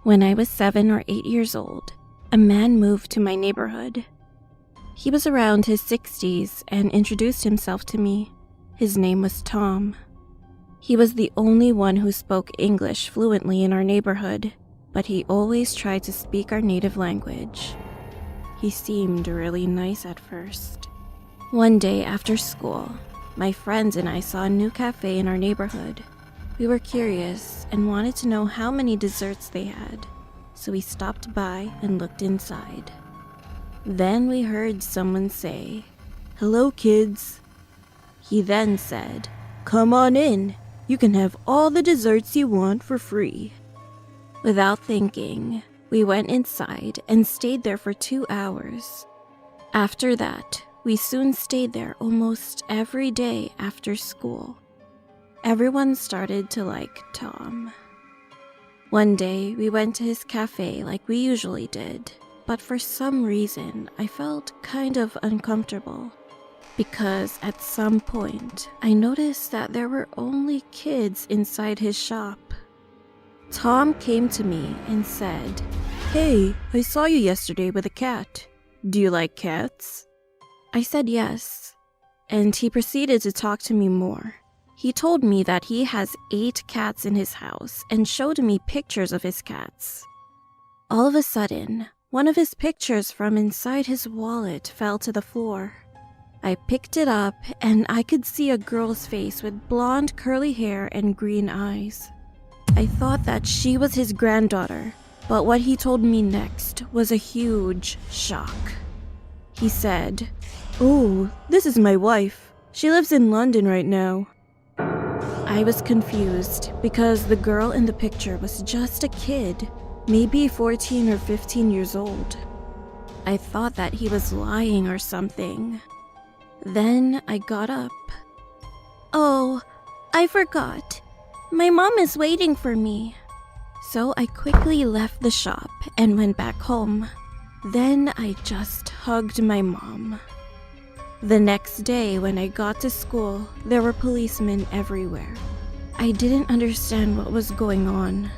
When I was 7 or 8 years old, a man moved to my neighborhood. He was around his 60s and introduced himself to me. His name was Tom. He was the only one who spoke English fluently in our neighborhood, but he always tried to speak our native language. He seemed really nice at first. One day after school, my friends and I saw a new cafe in our neighborhood. We were curious and wanted to know how many desserts they had, so we stopped by and looked inside. Then we heard someone say, "Hello, kids." He then said, "Come on in. You can have all the desserts you want for free." Without thinking, we went inside and stayed there for 2 hours. After that, we soon stayed there almost every day after school. Everyone started to like Tom. One day, we went to his cafe like we usually did, but for some reason, I felt kind of uncomfortable. Because at some point, I noticed that there were only kids inside his shop. Tom came to me and said, "Hey, I saw you yesterday with a cat. Do you like cats?" I said yes, and he proceeded to talk to me more. He told me that he has 8 cats in his house and showed me pictures of his cats. All of a sudden, one of his pictures from inside his wallet fell to the floor. I picked it up and I could see a girl's face with blonde curly hair and green eyes. I thought that she was his granddaughter, but what he told me next was a huge shock. He said, "Oh, this is my wife. She lives in London right now." I was confused because the girl in the picture was just a kid, maybe 14 or 15 years old. I thought that he was lying or something. Then I got up. "Oh, I forgot. My mom is waiting for me." So I quickly left the shop and went back home. Then I just hugged my mom. The next day when I got to school, there were policemen everywhere. I didn't understand what was going on.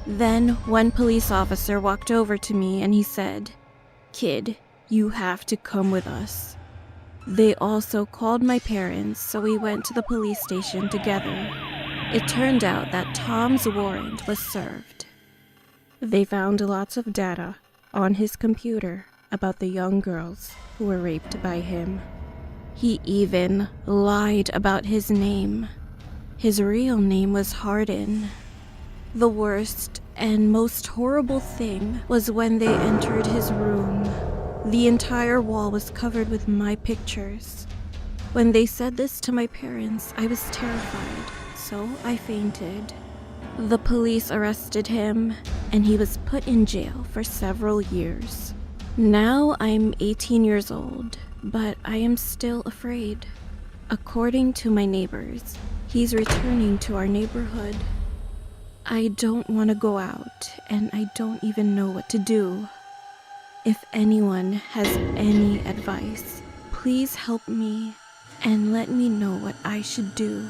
Then one police officer walked over to me and he said, "Kid, you have to come with us." They also called my parents, so we went to the police station together. It turned out that Tom's warrant was served. They found lots of data on his computer about the young girls who were raped by him. He even lied about his name. His real name was Hardin. The worst and most horrible thing was when they entered his room. The entire wall was covered with my pictures. When they said this to my parents, I was terrified, so I fainted. The police arrested him, and he was put in jail for several years. Now I'm 18 years old, but I am still afraid. According to my neighbors, he's returning to our neighborhood. I don't want to go out, and I don't even know what to do. If anyone has any advice, please help me and let me know what I should do.